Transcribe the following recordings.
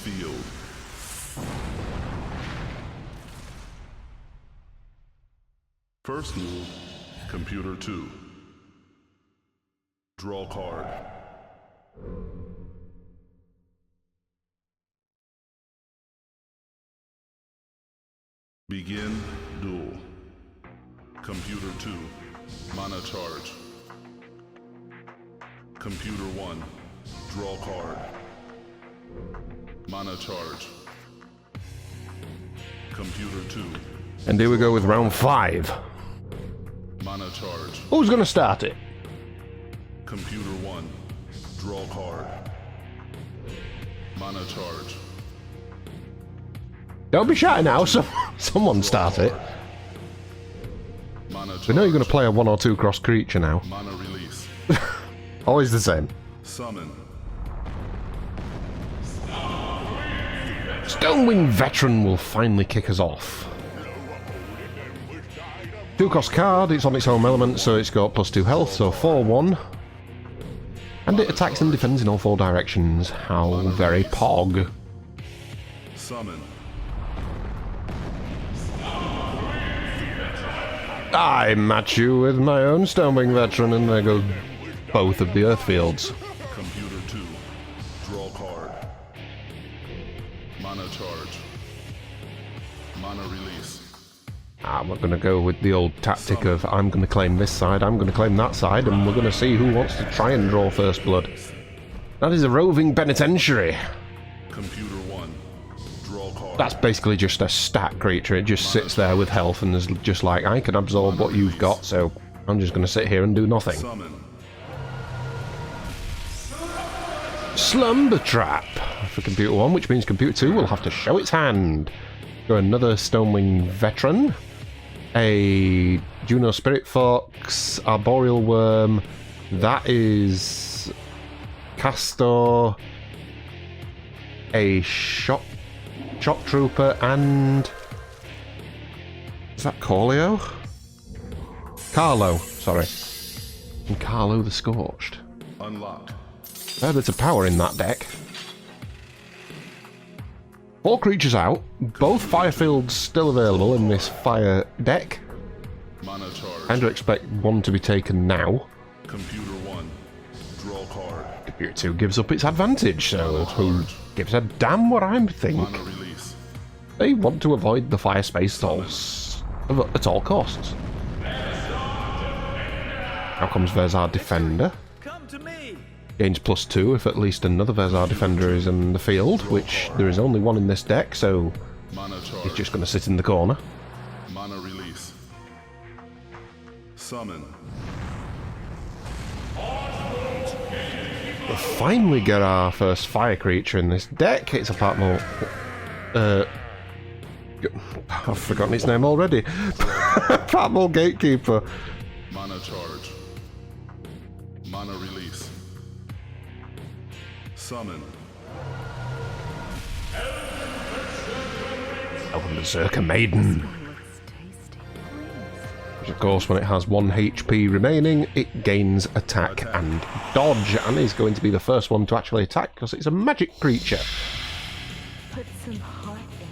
field. First move, Computer 2. Draw card. Begin duel. Computer 2, mana charge. Computer 1, draw card. Mana charge. Computer 2. And here we go with round 5. Mana charge. Who's going to start it? Computer 1, draw card. Mana charge. Don't be shy now, someone start it. Mana charge. We know you're going to play a 1 or 2 cross creature now. Mana release. Always the same. Summon. Stonewing Veteran will finally kick us off. 2-cost card, it's on its home element, so it's got +2 health, so 4-1. And it attacks and defends in all 4 directions. How very pog. Summon. I match you with my own Stonewing Veteran, and there go both of the Earth Fields. Computer 2, draw card. Mana charge. Mana release. I'm going to go with the old tactic of I'm going to claim this side, I'm going to claim that side, and we're going to see who wants to try and draw first blood. That is a roving penitentiary. Computer 1, draw card. That's basically just a stat creature. It just sits there with health and is just like, I can absorb what you've got, so I'm just going to sit here and do nothing. Summon. Slumber Trap for Computer 1, which means Computer 2 will have to show its hand. Go another Stonewing Veteran, a Juno Spirit Fox, Arboreal Worm, that is Castor, a Shock Trooper, and is that Corleo? Carlo, sorry. And Carlo the Scorched. Unlocked. Fair bit of power in that deck. 4 creatures out, both fire fields still available in this fire deck. Mana charge. And to expect one to be taken now. Computer 1, draw card. Computer 2 gives up its advantage, so who gives a damn what I think? Mana release. They want to avoid the fire space at all costs. Now comes Vezar Defender. Come to me. Gains +2 if at least another Vezar Defender is in the field, which there is only one in this deck, so Mana charge. he's just going to sit in the corner. Mana release. Summon. We'll finally get our first fire creature in this deck. It's a Patmol. I've forgotten its name already. Patmol Gatekeeper. Mana charge. Mana release. Summon. Elven Berserker Maiden. Which, of course, when it has 1 HP remaining, it gains attack and dodge, and is going to be the first one to actually attack because it's a magic creature. Put some heart into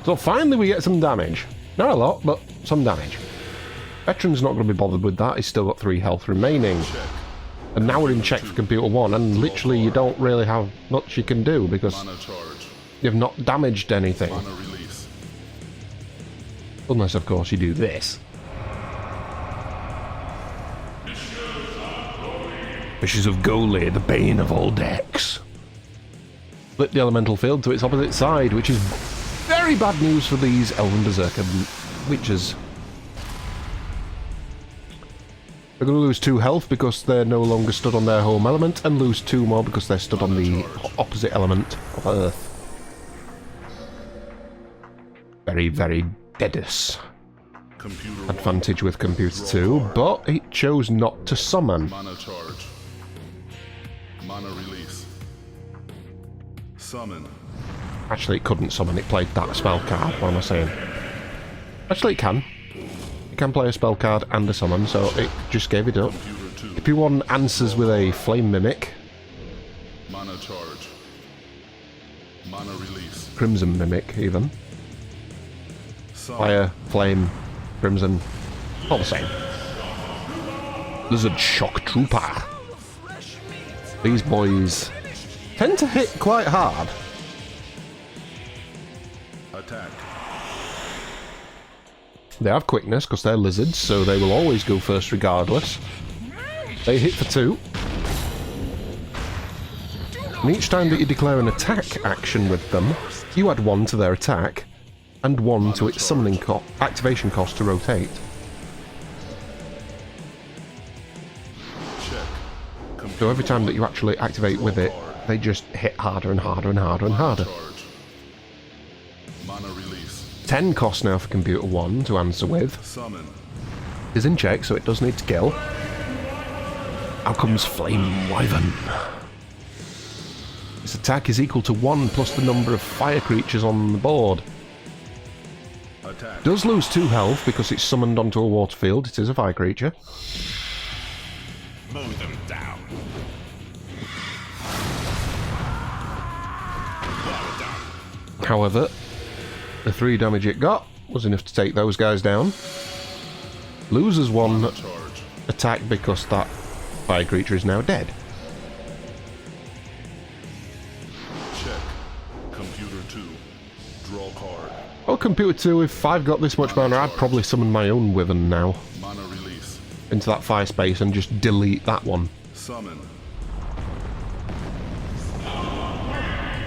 it. So finally we get some damage. Not a lot, but some damage. Veteran's not going to be bothered with that, he's still got 3 health remaining. And now we're in check for Computer 1, and literally you don't really have much you can do because Mana charge. you've not damaged anything. Mana release. Unless, of course, you do this. Fishes of Goli, the bane of all decks. Flip the elemental field to its opposite side, which is very bad news for these Elven Berserker witches. They're going to lose 2 health because they're no longer stood on their home element, and lose 2 more because they're stood on the opposite element of Earth. Very, very deadus. Computer Advantage with Computer 2, but it chose not to summon. Mana charge. Mana release. Summon. Actually, it couldn't summon, it played that spell card, what am I saying? Actually, it can. It can play a spell card and a summon, so it just gave it up. Computer 2. Computer 1 answers with a Flame Mimic. Mana Mana charge. Mana release. Crimson Mimic, even. Summon. Fire, Flame, Crimson. All the same. Lizard Shock Trooper. These boys tend to hit quite hard. Attack. They have quickness because they're lizards, so they will always go first regardless. They hit for 2. And each time that you declare an attack action with them, you add 1 to their attack and 1 to its summoning activation cost to rotate. Check. So every time that you actually activate with it, they just hit harder and harder and harder and harder. Charge. Mana release. 10 cost now for Computer 1 to answer with. Summon. Is in check, so it does need to kill. Out comes Flame Wyvern. Its attack is equal to 1 plus the number of fire creatures on the board. Attack. Does lose 2 health because it's summoned onto a water field. It is a fire creature. Mow them down. Well done. However, the 3 damage it got was enough to take those guys down. Loses 1 Charge. attack because that fire creature is now dead. Check. Computer 2. Draw card. Well, Computer 2, if I've got this much mana, I'd probably summon my own Wyvern now Mana release. into that fire space and just delete that one. Summon.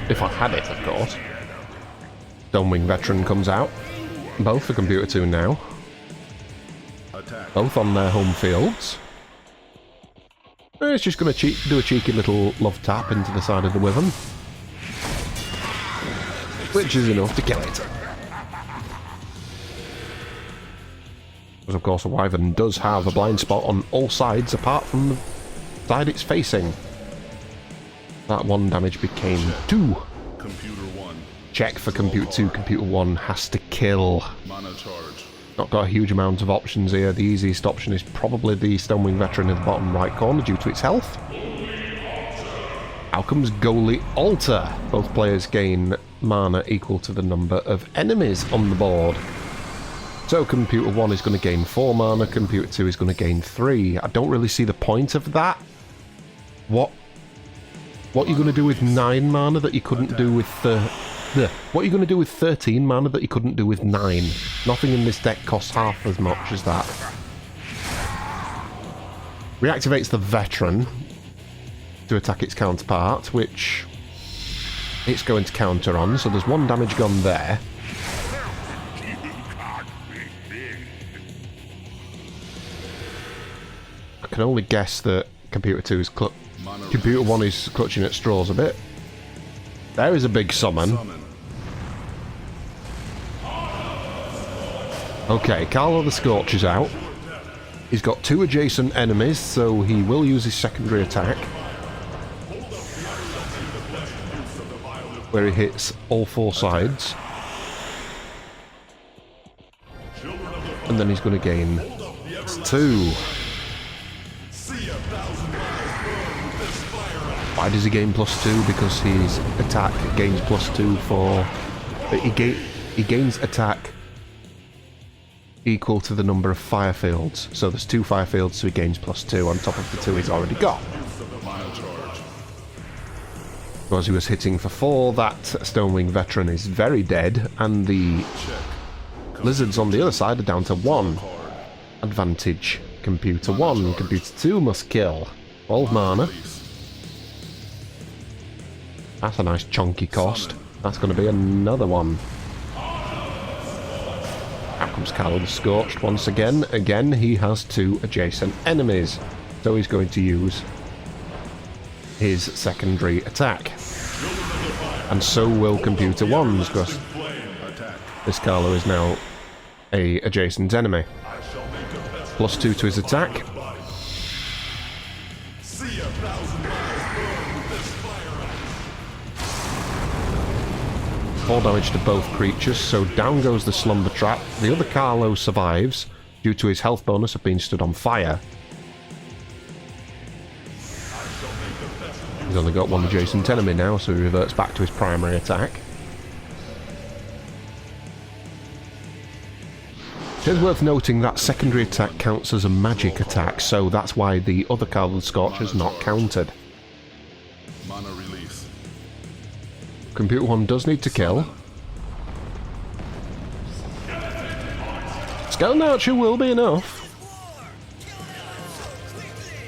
If I had it, of course. Stonewing Veteran comes out. Both for Computer 2 now. Attack. Both on their home fields. It's just going to do a cheeky little love tap into the side of the Wyvern. Which is enough to kill it. Because of course a Wyvern does have a blind spot on all sides apart from the side it's facing. That 1 damage became 2. Computer 1. Check for Computer 2. Computer 1 has to kill. Mana charge. Not got a huge amount of options here. The easiest option is probably the Stonewing Veteran in the bottom right corner due to its health. Out comes Goalie Altar. Both players gain mana equal to the number of enemies on the board. So Computer 1 is going to gain 4 mana, Computer 2 is going to gain 3. I don't really see the point of that. What are you going to do with 9 mana that you couldn't do with what are you going to do with 13 mana that you couldn't do with 9? Nothing in this deck costs half as much as that. Reactivates the Veteran to attack its counterpart, which it's going to counter on, so there's 1 damage gone there. I can only guess that Computer 2 is Computer 1 is clutching at straws a bit. There is a big summon. Summon. Okay, Carlo the Scorched is out. He's got 2 adjacent enemies, so he will use his secondary attack. Where he hits all 4 sides. And then he's going to gain 2. Why does he gain +2? Because his attack gains +2 for... He gains attack equal to the number of fire fields. So there's 2 fire fields, so he gains +2 on top of the 2 he's already got. Mana charge. Because he was hitting for 4, that Stonewing Veteran is very dead, and the lizards on the other side are down to 1. Advantage. Computer 1. Computer 2 must kill. 12 mana. That's a nice chunky cost. That's going to be another one. Out comes Carlo the Scorched once again. Again, he has 2 adjacent enemies. So he's going to use his secondary attack. And so will Computer 1's, because this Carlo is now a adjacent enemy. +2 to his attack. Full damage to both creatures, so down goes the Slumber Trap. The other Carlo survives due to his health bonus of being stood on fire. He's only got one adjacent enemy now, so he reverts back to his primary attack. It is worth noting that secondary attack counts as a magic attack, so that's why the other Carlo the Scorched is not countered. Mana release. Computer 1 does need to kill. Skeleton Archer will be enough.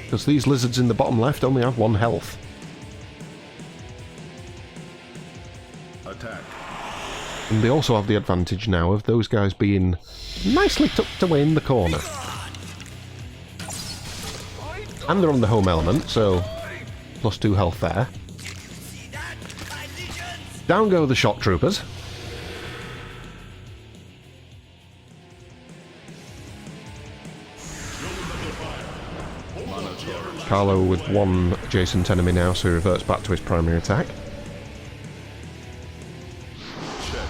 Because these lizards in the bottom left only have 1 health. Attack. And they also have the advantage now of those guys being nicely tucked away in the corner. And they're on the home element, so +2 health there. Down go the shock troopers. Mana charge. Carlo with 1 adjacent enemy now, so he reverts back to his primary attack. Check.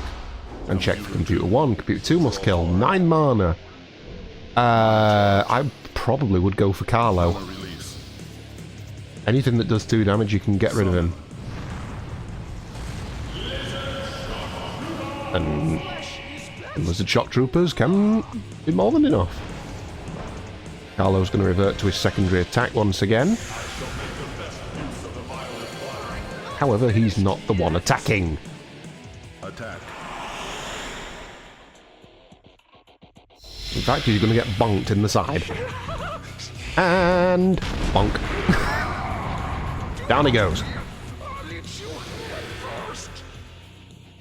And check for Computer 1. Computer 2 must kill. 9 mana. I probably would go for Carlo. Mana release. Anything that does 2 damage, you can get rid of him. And Lizard Shock Troopers can be more than enough. Carlo's going to revert to his secondary attack once again. However, he's not the one attacking. Attack. In fact, he's going to get bonked in the side. And bonk. Down he goes.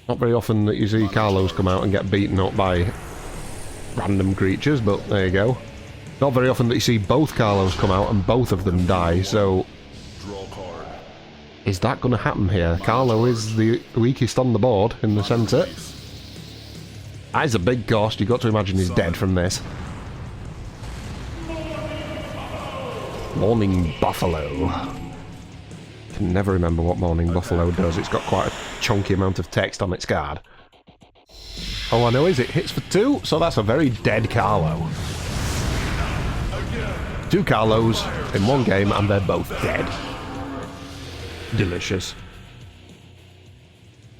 Not very often that you see Carlos come out and get beaten up by random creatures, but there you go. Not very often that you see both Carlos come out and both of them die, so... Draw card. Is that going to happen here? Carlo is the weakest on the board in the centre. That is a big cost. You've got to imagine he's dead from this. Morning Buffalo. Can never remember what Morning Buffalo does. It's got quite a chunky amount of text on its card. All I know is it hits for 2, so that's a very dead Carlo. 2 Carlos in 1 game and they're both dead. Delicious.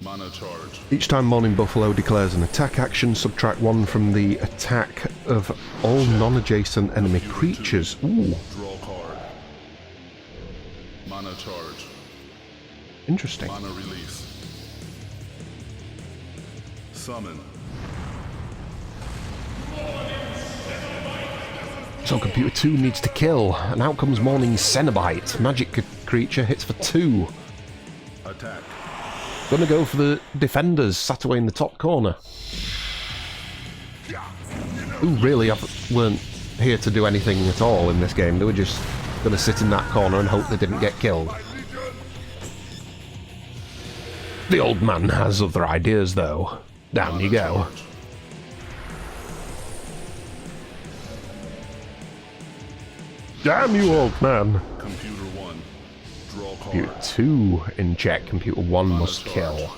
Mana charge. Each time Morning Buffalo declares an attack action, subtract 1 from the attack of all non-adjacent enemy creatures. Ooh, Draw card. Mana charge. interesting. Mana release. Summon. So Computer 2 needs to kill, and out comes Morning Cenobite. Magic creature hits for 2. Attack. Gonna go for the defenders sat away in the top corner. Who really weren't here to do anything at all in this game. They were just gonna sit in that corner and hope they didn't get killed. The old man has other ideas though. Down you go. Charge. Damn you, old man. Computer 1. Draw card. Computer 2 in check. Computer 1 must kill.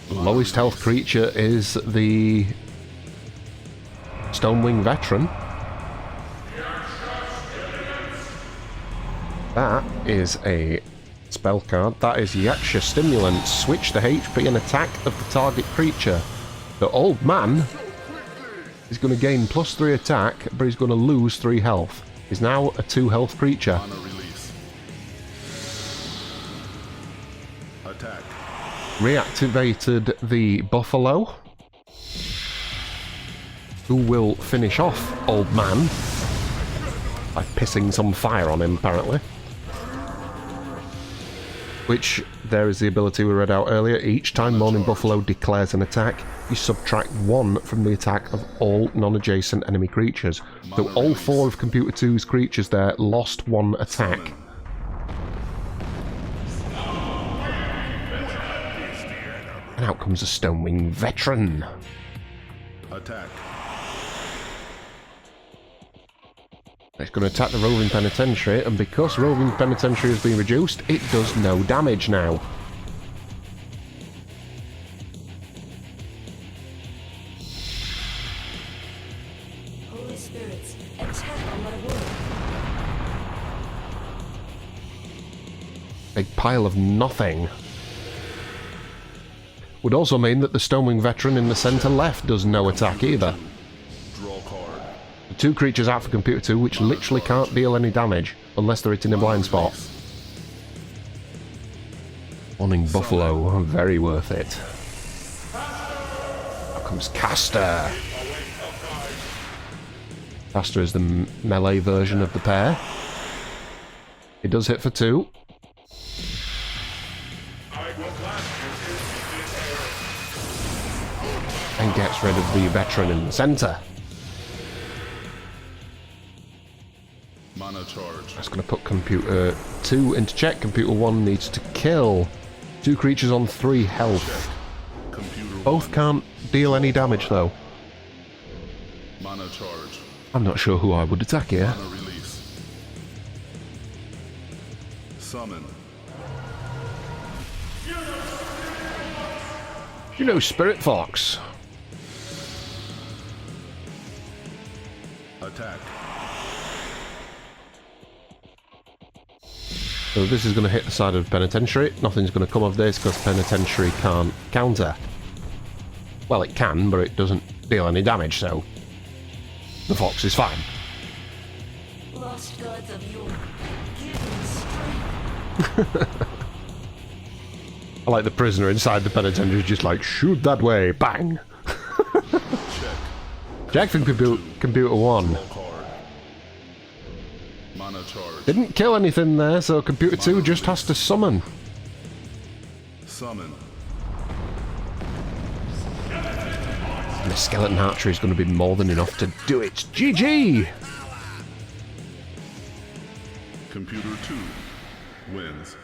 Lowest health creature is the Stonewing Veteran. That is a spell card. That is Yaksha Stimulant. Switch the HP and attack of the target creature. The old man is going to gain +3 attack, but he's going to lose 3 health. He's now a 2 health creature. Mana release. Attack. Reactivated the Buffalo, who will finish off Old Man by pissing some fire on him, apparently. Which, there is the ability we read out earlier. Each time Morning Buffalo declares an attack, you subtract 1 from the attack of all non-adjacent enemy creatures. So all 4 of Computer 2's creatures there lost 1 attack. And out comes a Stonewing Veteran. Attack. It's going to attack the Roving Penitentiary, and because Roving Penitentiary has been reduced, it does no damage now. Holy spirits, attack on my world. Big pile of nothing. Would also mean that the Stonewing veteran in the centre left does no attack either. Draw card. The 2 creatures out for Computer 2 which literally can't deal any damage unless they're hitting a blind spot. Warning Buffalo, very worth it. Now comes Caster. Caster is the melee version of the pair. It does hit for 2. And gets rid of the veteran in the centre. Mana charge. That's going to put Computer 2 into check. Computer 1 needs to kill 2 creatures on 3 health. Computer Both 1. can't deal any damage though. Mana charge. I'm not sure who I would attack here. Mana release. Summon. You know, Spirit Fox. Attack. So this is going to hit the side of Penitentiary. Nothing's going to come of this because Penitentiary can't counter. Well, it can, but it doesn't deal any damage, so the Fox is fine. Lost gods of yore, give me strength. I like the prisoner inside the Penitentiary just like, shoot that way, bang! Check from Computer 1. Draw card. Mana charge. Didn't kill anything there, so Computer 2 just has to summon. Summon. And the Skeleton Archery is going to be more than enough to do it. GG! Computer 2 wins.